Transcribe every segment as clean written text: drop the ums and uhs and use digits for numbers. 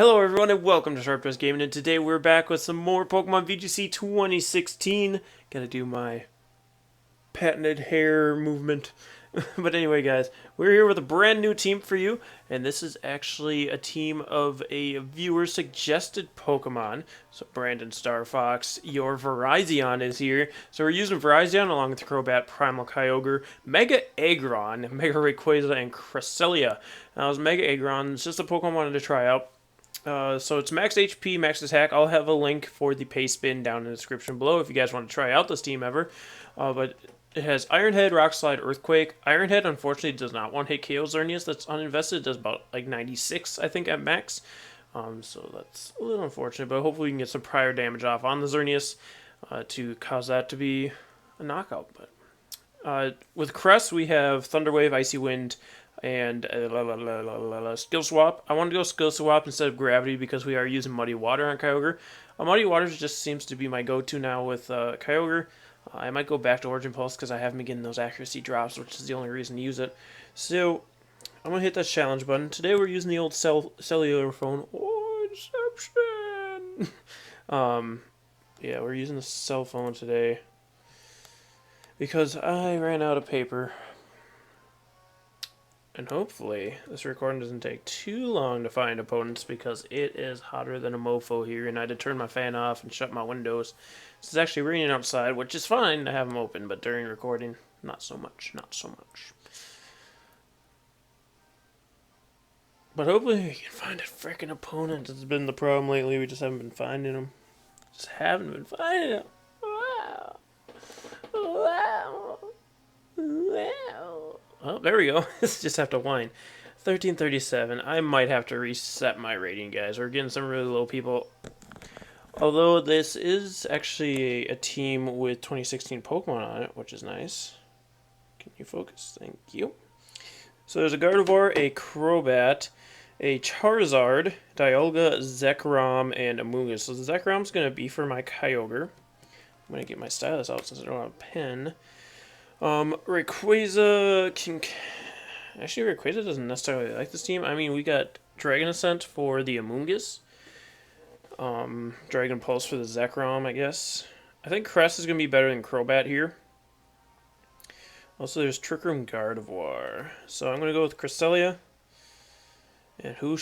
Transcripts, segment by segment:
Hello everyone and welcome to Sharp Dress Gaming, and today we're back with some more Pokemon VGC 2016. Gotta do my patented hair movement. But anyway guys, we're here with a brand new team for you, and this is actually a team of a viewer suggested Pokemon. So Brandon Star Fox, your Virizion is here. So we're using Virizion along with Crobat, Primal Kyogre, Mega Aggron, Mega Rayquaza, and Cresselia. Now this Mega Aggron is just a Pokemon I wanted to try out. So it's max HP, max attack. I'll have a link for the Pastebin down in the description below if you guys want to try out this team ever. But it has Iron Head, Rock Slide, Earthquake. Iron Head, unfortunately, does not one-hit KO Xerneas. That's uninvested. It does about like 96, I think, at max. So that's a little unfortunate, but hopefully we can get some prior damage off on the Xerneas to cause that to be a knockout. But with Crest, we have Thunder Wave, Icy Wind, and Skill Swap. I want to go Skill Swap instead of Gravity because we are using Muddy Water on Kyogre. Muddy Water just seems to be my go-to now with Kyogre. I might go back to Origin Pulse because I haven't been getting those accuracy drops, which is the only reason to use it. So, I'm going to hit that challenge button. Today we're using the old cellular phone. Oh, Inception! Yeah, we're using the cell phone today because I ran out of paper. And hopefully this recording doesn't take too long to find opponents because it is hotter than a mofo here, and I had to turn my fan off and shut my windows. It's actually raining outside, which is fine to have them open, but during recording, not so much, not so much. But hopefully we can find a freaking opponent. That's been the problem lately. We just haven't been finding them. Just haven't been finding them. Wow. Wow. Wow. Oh, there we go. Just have to whine. 1337. I might have to reset my rating, guys. We're getting some really low people. Although this is actually a team with 2016 Pokemon on it, which is nice. Can you focus? Thank you. So there's a Gardevoir, a Crobat, a Charizard, Dialga, Zekrom, and Amoonguss. So the Zekrom's going to be for my Kyogre. I'm going to get my stylus out since I don't have a pen. Rayquaza can... Actually, Rayquaza doesn't necessarily like this team. I mean, we got Dragon Ascent for the Amoonguss. Dragon Pulse for the Zekrom, I guess. I think Crest is going to be better than Crobat here. Also, there's Trick Room Gardevoir. So I'm going to go with Cresselia. And who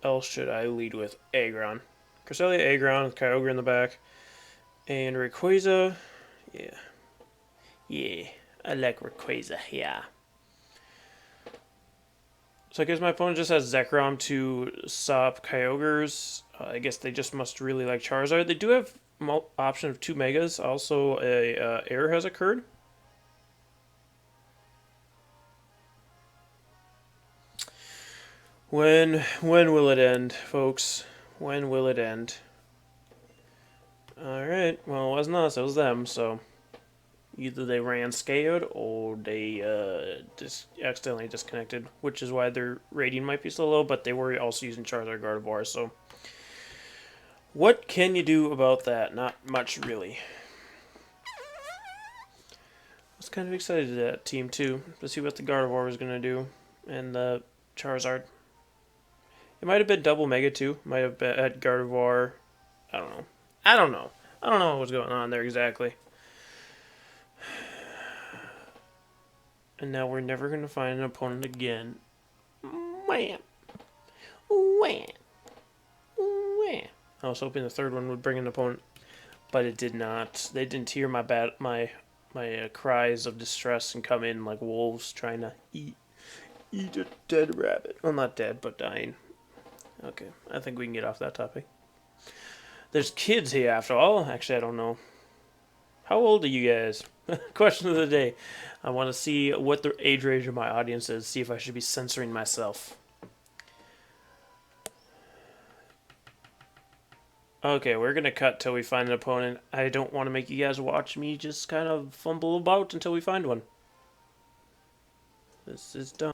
else should I lead with? Aggron. Cresselia, Aggron with Kyogre in the back. And Rayquaza, yeah. Yeah, I like Rayquaza, yeah. So I guess my opponent just has Zekrom to stop Kyogres. I guess they just must really like Charizard. They do have option of 2 Megas. Also, a error has occurred. When will it end, folks? When will it end? Alright, well, it wasn't us, it was them, so... Either they ran scared or they just accidentally disconnected, which is why their rating might be so low, but they were also using Charizard Gardevoir, so... What can you do about that? Not much, really. I was kind of excited to that team, too, to see what the Gardevoir was going to do, and the Charizard. It might have been double Mega, too. Might have had Gardevoir. I don't know. I don't know what was going on there exactly. And now we're never going to find an opponent again. Wham! Wham! Wham! I was hoping the third one would bring an opponent, but it did not. They didn't hear my cries of distress and come in like wolves trying to eat a dead rabbit. Well, not dead, but dying. Okay, I think we can get off that topic. There's kids here after all. Actually, I don't know. How old are you guys? Question of the day. I want to see what the age range of my audience is, see if I should be censoring myself. Okay, we're going to cut till we find an opponent. I don't want to make you guys watch me just kind of fumble about until we find one. This is dumb.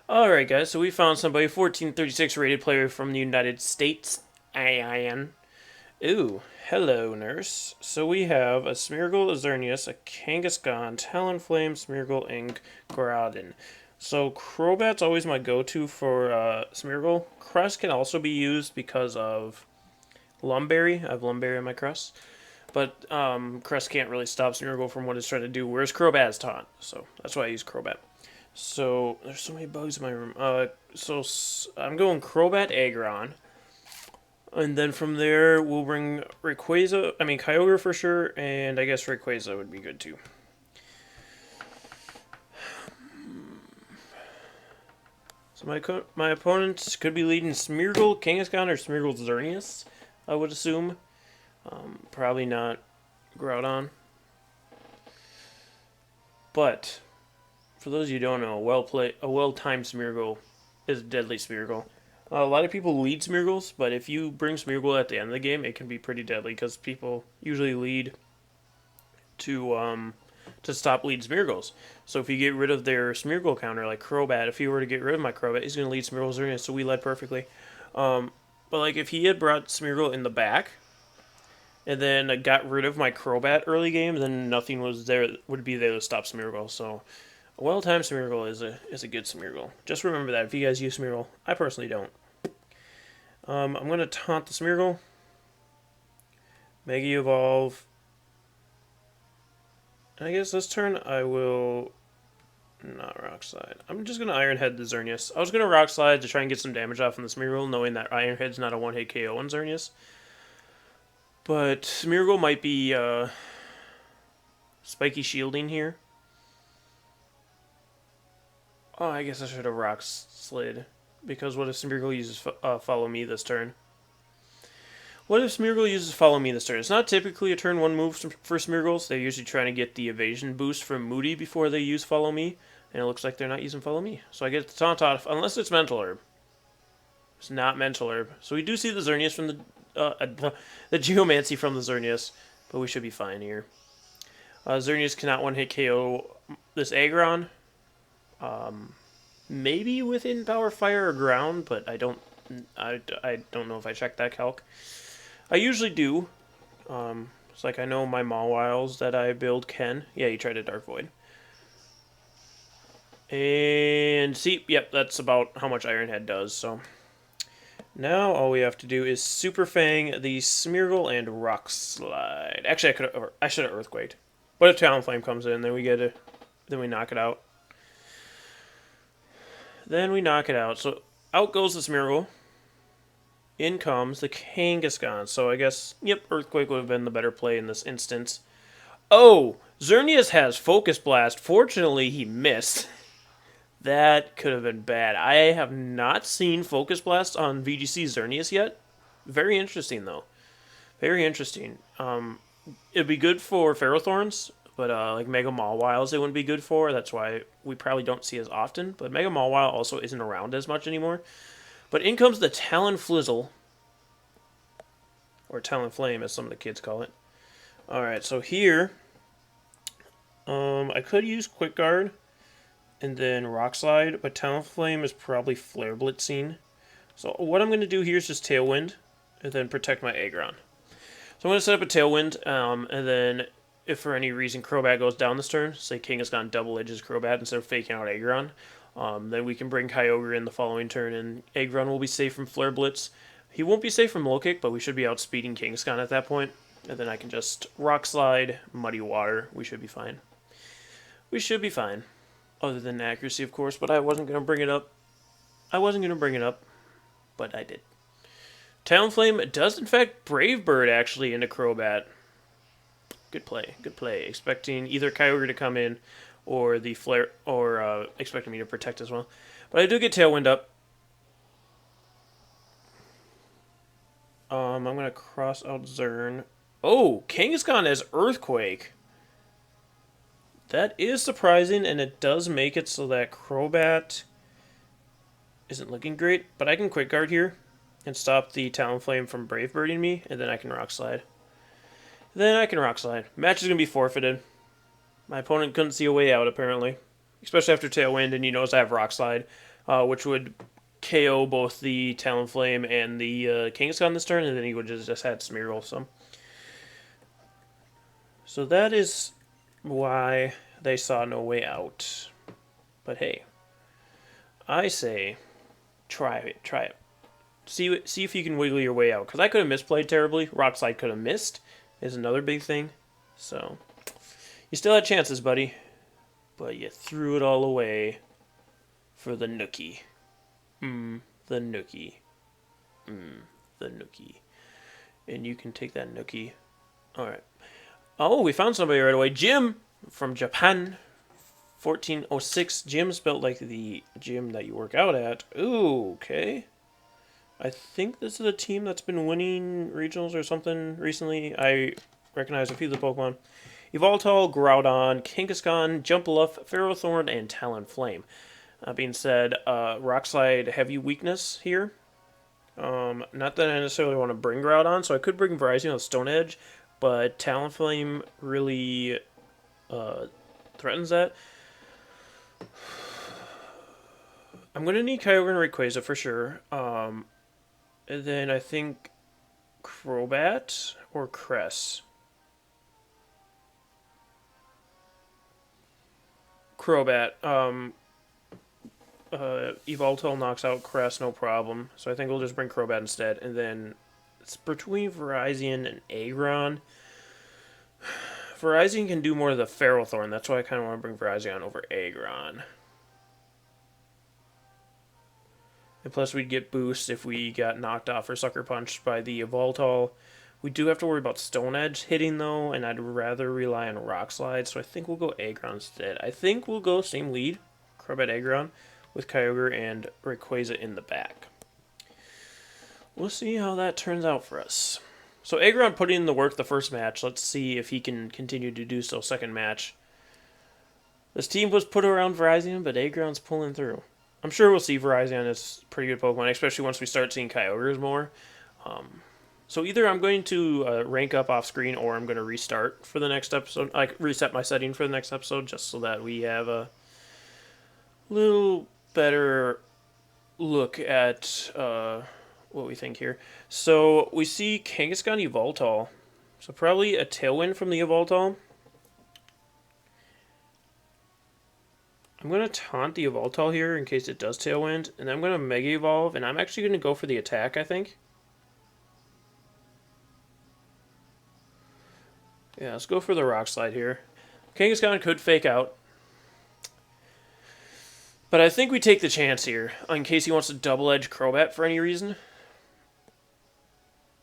Alright guys, so we found somebody, 1436 rated player from the United States. AIN. Ooh, hello, nurse. So we have a Smeargle, a Xerneas, a Kangaskhan, Talonflame, Smeargle, and Groudon. So Crobat's always my go-to for Smeargle. Crest can also be used because of Lumberry. I have Lumberry on my Crest. But Crest can't really stop Smeargle from what it's trying to do, whereas Crobat is taunt. So that's why I use Crobat. So there's so many bugs in my room. I'm going Crobat Aggron. And then from there, we'll bring Kyogre for sure, and I guess Rayquaza would be good too. So my opponent could be leading Smeargle, Kangaskhan, or Smeargle Xerneas, I would assume. Probably not Groudon. But, for those of you who don't know, a well-timed Smeargle is a deadly Smeargle. A lot of people lead Smeargles, but if you bring Smeargle at the end of the game, it can be pretty deadly because people usually lead to stop lead Smeargles. So if you get rid of their Smeargle counter, like Crobat, if you were to get rid of my Crobat, he's going to lead Smeargle Xerneas, so we led perfectly. But like if he had brought Smeargle in the back, and then got rid of my Crobat early game, then nothing would be there to stop Smeargle. So a well-timed Smeargle is a good Smeargle. Just remember that if you guys use Smeargle. I personally don't. I'm going to taunt the Smeargle. Mega Evolve. And I guess this turn I will not Rock Slide. I'm just going to Iron Head the Xerneas. I was going to Rock Slide to try and get some damage off on the Smeargle, knowing that Iron Head's not a one-hit KO on Xerneas. But Smeargle might be spiky shielding here. Oh, I guess I should have Rock Slid. Because what if Smeargle uses Follow Me this turn? What if Smeargle uses Follow Me this turn? It's not typically a turn 1 move for Smeargles. They're usually trying to get the evasion boost from Moody before they use Follow Me. And it looks like they're not using Follow Me. So I get the Taunt off, unless it's Mental Herb. It's not Mental Herb. So we do see the Xerneas from the Geomancy from the Xerneas. But we should be fine here. Xerneas cannot one-hit KO this Aggron. Maybe within Power, Fire, or Ground, but I don't know if I checked that calc. I usually do. It's like I know my Mawiles that I build can. Yeah, you tried a Dark Void. And see, yep, that's about how much Iron Head does. So now all we have to do is Super Fang the Smeargle and Rock Slide. Actually, I should have Earthquaked. But if Talonflame comes in, then we knock it out. Then we knock it out. So out goes the Smeargle. In comes the Kangaskhan. So I guess, yep, Earthquake would have been the better play in this instance. Oh, Xerneas has Focus Blast. Fortunately, he missed. That could have been bad. I have not seen Focus Blast on VGC Xerneas yet. Very interesting, though. Very interesting. It'd be good for Ferrothorns, but like Mega Mawiles it wouldn't be good for. That's why we probably don't see as often. But Mega Mawile also isn't around as much anymore. But in comes the Talonflizzle. Or Talonflame, as some of the kids call it. Alright, so here, I could use Quick Guard and then Rock Slide, but Talonflame is probably Flare Blitzing. So what I'm going to do here is just Tailwind and then protect my Aggron. So I'm going to set up a Tailwind, and then if for any reason Crobat goes down this turn, say Kangaskhan double edges Crobat instead of faking out Aggron, then we can bring Kyogre in the following turn, and Aggron will be safe from Flare Blitz. He won't be safe from Low Kick, but we should be outspeeding Kangaskhan at that point. And then I can just Rock Slide, Muddy Water. We should be fine. We should be fine. Other than accuracy, of course, but I wasn't going to bring it up. But I did. Talonflame does, in fact, Brave Bird, actually, into Crobat. Good play. Good play. Expecting either Kyogre to come in or the Flare, or expecting me to protect as well. But I do get Tailwind up. I'm going to cross out Zern. Oh, Kangaskhan has Earthquake. That is surprising, and it does make it so that Crobat isn't looking great. But I can Quick Guard here and stop the Talonflame from Brave Birding me, and then I can Rock Slide. Match is going to be forfeited. My opponent couldn't see a way out, apparently. Especially after Tailwind, and he knows I have Rock Slide, which would KO both the Talonflame and the Kangaskhan this turn, and then he would just had Smeargle. So that is why they saw no way out. But hey, I say, try it. Try it. See if you can wiggle your way out. Because I could have misplayed terribly. Rock Slide could have missed. Is another big thing. So, you still had chances, buddy. But you threw it all away for the nookie. The nookie. The nookie. And you can take that nookie. Alright. Oh, we found somebody right away. Jim from Japan. 1406. Gym spelled like the gym that you work out at. Ooh, okay. I think this is a team that's been winning regionals or something recently. I recognize a few of the Pokemon. Yveltal, Groudon, Kangaskhan, Jumpluff, Ferrothorn, and Talonflame. That being said, Rock Slide heavy weakness here. Not that I necessarily want to bring Groudon, so I could bring Verizon with Stone Edge, but Talonflame really threatens that. I'm going to need Kyogre and Rayquaza for sure. And then I think Crobat or Cress. Crobat. Yveltal knocks out Cress, no problem. So I think we'll just bring Crobat instead. And then it's between Verizon and Aggron. Verizon can do more of the Ferrothorn. That's why I kind of want to bring Verizon over Aggron. And plus we'd get boost if we got knocked off or sucker punched by the Yveltal. We do have to worry about Stone Edge hitting though, and I'd rather rely on Rock Slide, so I think we'll go Aggron instead. I think we'll go same lead, Crobat Aggron, with Kyogre and Rayquaza in the back. We'll see how that turns out for us. So Aggron put in the work the first match. Let's see if he can continue to do so second match. This team was put around Verizon, but Aggron's pulling through. I'm sure we'll see Verizon as pretty good Pokemon, especially once we start seeing Kyogres more. So either I'm going to rank up off screen, or I'm going to restart for the next episode. Like reset my setting for the next episode, just so that we have a little better look at what we think here. So we see Kangaskhan Yveltal. So probably a Tailwind from the Yveltal. I'm going to taunt the Yveltal here in case it does Tailwind. And then I'm going to Mega Evolve. And I'm actually going to go for the attack, I think. Yeah, let's go for the Rock Slide here. Kangaskhan could fake out. But I think we take the chance here, in case he wants to double-edge Crobat for any reason.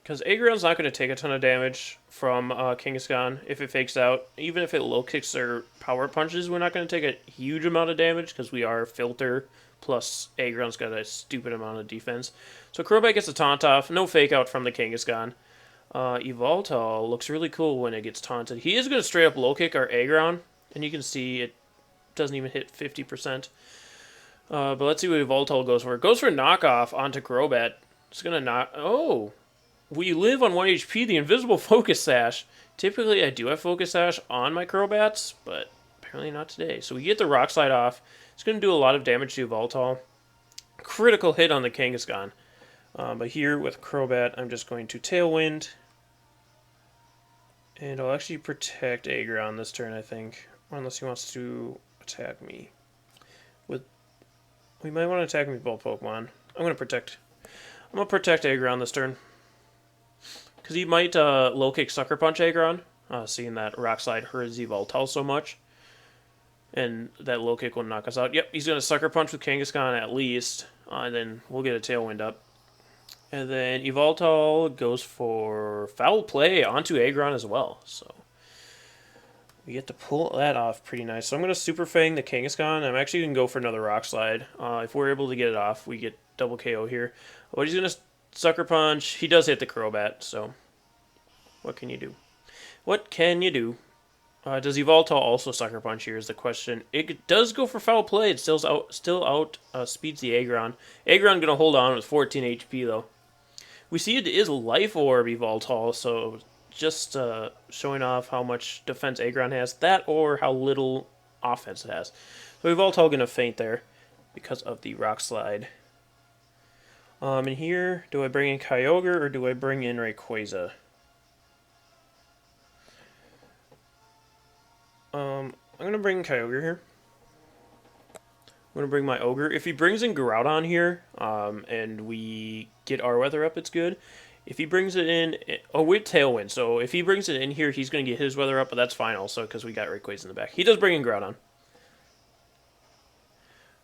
Because Aggron's not going to take a ton of damage from Kangaskhan if it fakes out. Even if it low kicks or power punches, we're not going to take a huge amount of damage because we are Filter, plus Aggron's got a stupid amount of defense. So Crobat gets a taunt off, no fake out from the Kangaskhan. Yveltal looks really cool when it gets taunted. He is going to straight up low kick our Aggron, and you can see it doesn't even hit 50%. But let's see what Yveltal goes for. It goes for knockoff onto Crobat. It's going to knock... Oh! We live on 1 HP, the invisible Focus Sash. Typically, I do have Focus Sash on my Crobats, but apparently not today. So we get the Rock Slide off. It's going to do a lot of damage to Yveltal. Critical hit on the Kangaskhan. But here with Crobat, I'm just going to Tailwind. And I'll actually protect Aggron this turn, I think. Unless he wants to attack me. We might want to attack me with both Pokemon. I'm going to protect Aggron this turn. Because he might low kick Sucker Punch Aggron, seeing that Rock Slide hurts Yveltal so much. And that low kick will knock us out. Yep, he's going to Sucker Punch with Kangaskhan at least. And then we'll get a Tailwind up. And then Yveltal goes for Foul Play onto Aggron as well. So we get to pull that off pretty nice. So I'm going to Super Fang the Kangaskhan. I'm actually going to go for another Rock Slide. If we're able to get it off, we get double KO here. But he's going to Sucker Punch. He does hit the Crobat, so what can you do? What can you do? Does Yveltal also Sucker Punch here is the question. It does go for Foul Play. It still out speeds the Aggron. Aggron going to hold on with 14 HP, though. We see it is Life Orb Yveltal, so just showing off how much defense Aggron has. That or how little offense it has. So Yveltal going to faint there because of the Rock Slide. And here, do I bring in Kyogre or do I bring in Rayquaza? I'm going to bring Kyogre here. I'm going to bring my Ogre. If he brings in Groudon here, and we get our weather up, it's good. If he brings it in... Oh, with Tailwind. So if he brings it in here, he's going to get his weather up, but that's fine also, because we got Rayquaza in the back. He does bring in Groudon.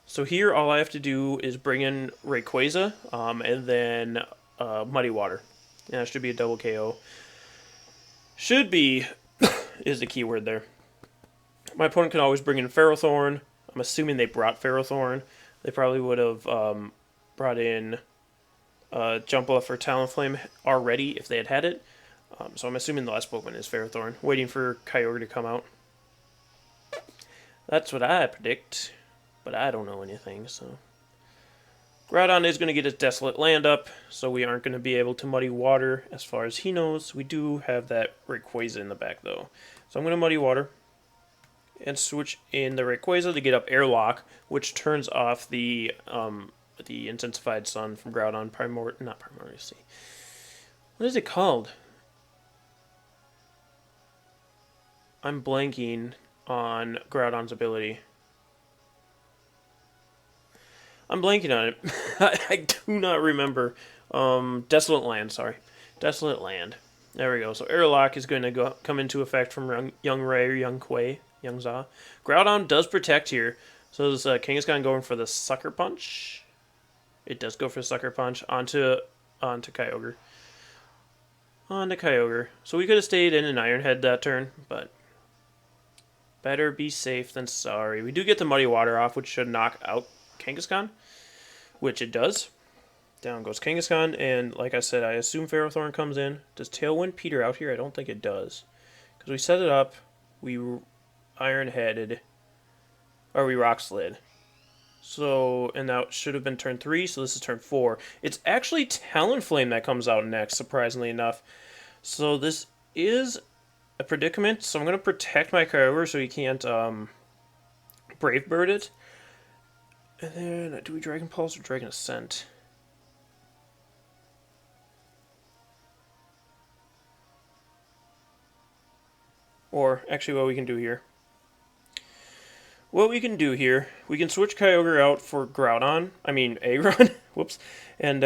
So here, all I have to do is bring in Rayquaza, and then Muddy Water. Yeah, that should be a double KO. Should be is the key word there. My opponent can always bring in Ferrothorn. I'm assuming they brought Ferrothorn. They probably would have brought in Jumpluff or Talonflame already if they had had it. So I'm assuming the last Pokemon is Ferrothorn. Waiting for Kyogre to come out. That's what I predict. But I don't know anything, so... Groudon is going to get his Desolate Land up, so we aren't going to be able to Muddy Water as far as he knows. We do have that Rayquaza in the back, though. So I'm going to Muddy Water and switch in the Rayquaza to get up Airlock, which turns off the Intensified Sun from Groudon. Not Primordial. What is it called? I'm blanking on Groudon's ability. I'm blanking on it. I do not remember. Desolate Land, sorry. Desolate Land. There we go. So Airlock is going to come into effect from Young Ray or Young Quay. Young Za. Groudon does protect here. So is Kangaskhan going for the Sucker Punch? It does go for the Sucker Punch onto Kyogre. Onto Kyogre. So we could have stayed in an Iron Head that turn, but better be safe than sorry. We do get the Muddy Water off, which should knock out Kangaskhan, which it does. Down goes Kangaskhan, and like I said, I assume Ferrothorn comes in. Does Tailwind peter out here? I don't think it does. Because we set it up, we Iron-Headed, or we Rock Slid. So, and that should have been turn 3, so this is turn 4. It's actually Talonflame that comes out next, surprisingly enough. So this is a predicament, so I'm going to protect my Kyogre so he can't Brave Bird it. And then, do we Dragon Pulse or Dragon Ascent? Or, actually, what we can do here. We can switch Kyogre out for Groudon. I mean, Aggron. Whoops. And,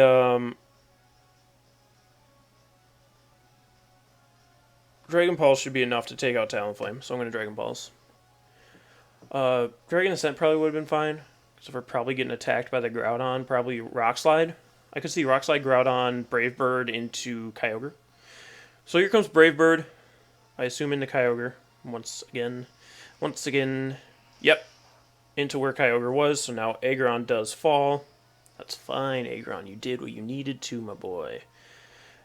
Dragon Pulse should be enough to take out Talonflame, so I'm going to Dragon Pulse. Dragon Ascent probably would have been fine. So if we're probably getting attacked by the Groudon, probably Rock Slide. I could see Rock Slide, Groudon, Brave Bird into Kyogre. So here comes Brave Bird. I assume into Kyogre. Once again, yep. Into where Kyogre was, so now Aggron does fall. That's fine, Aggron. You did what you needed to, my boy.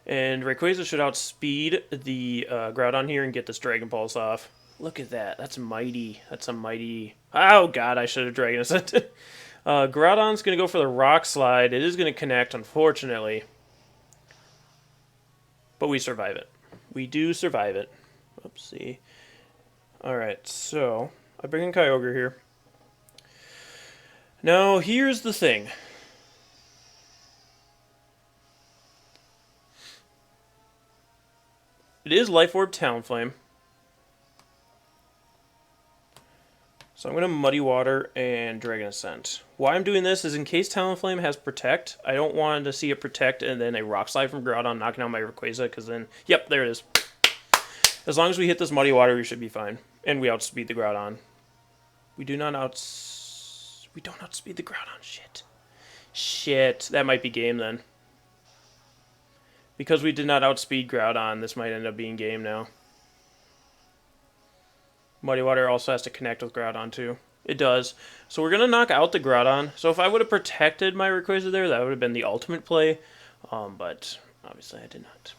And Rayquaza should outspeed the Groudon here and get this Dragon Pulse off. Look at that. That's mighty. That's a mighty... Oh, God, I should have Dragon Ascended. Groudon's going to go for the Rock Slide. It is going to connect, unfortunately. But we survive it. We do survive it. Oopsie. Alright, so... I bring in Kyogre here. Now, here's the thing. It is Life Orb Talonflame. So I'm going to Muddy Water and Dragon Ascent. Why I'm doing this is in case Talonflame has Protect, I don't want to see it Protect and then a Rock Slide from Groudon knocking out my Rayquaza, because then, yep, there it is. As long as we hit this Muddy Water, we should be fine. And we outspeed the Groudon. We don't outspeed the Groudon. Shit. Shit. That might be game then. Because we did not outspeed Groudon, this might end up being game now. Muddy Water also has to connect with Groudon too. It does. So we're going to knock out the Groudon. So if I would have protected my Rayquaza there, that would have been the ultimate play. But obviously I did not.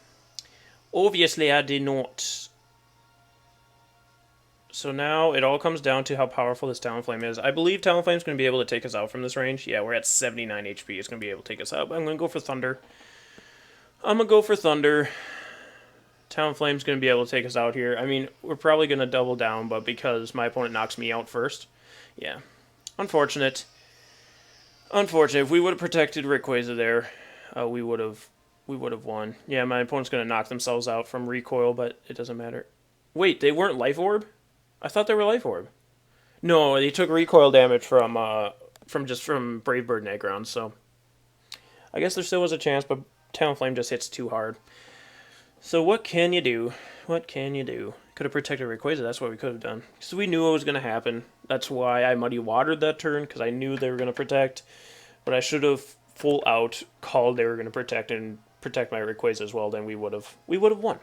Obviously I did not. So now it all comes down to how powerful this Talonflame is. I believe Talonflame's going to be able to take us out from this range. Yeah, we're at 79 HP. It's going to be able to take us out. But I'm going to go for Thunder. Talonflame's going to be able to take us out here. I mean, we're probably going to double down, but because my opponent knocks me out first. Yeah. Unfortunate. If we would have protected Rayquaza there, we would have won. Yeah, my opponent's going to knock themselves out from recoil, but it doesn't matter. Wait, they weren't Life Orb? I thought they were Life Orb. No, they took recoil damage from from Brave Bird and Aggron. So I guess there still was a chance, but Talonflame just hits too hard. So what can you do? What can you do? Could have protected Rayquaza. That's what we could have done. Because we knew what was going to happen. That's why I Muddy Watered that turn, because I knew they were going to protect. But I should have full out called they were going to protect and protect my Rayquaza as well. Then we would have won.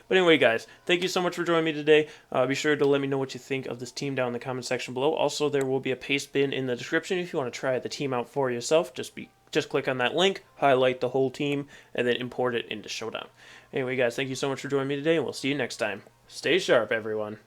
But anyway, guys, thank you so much for joining me today. Be sure to let me know what you think of this team down in the comment section below. Also, there will be a Pastebin in the description if you want to try the team out for yourself. Just click on that link, highlight the whole team, and then import it into Showdown. Anyway, guys, thank you so much for joining me today, and we'll see you next time. Stay sharp, everyone.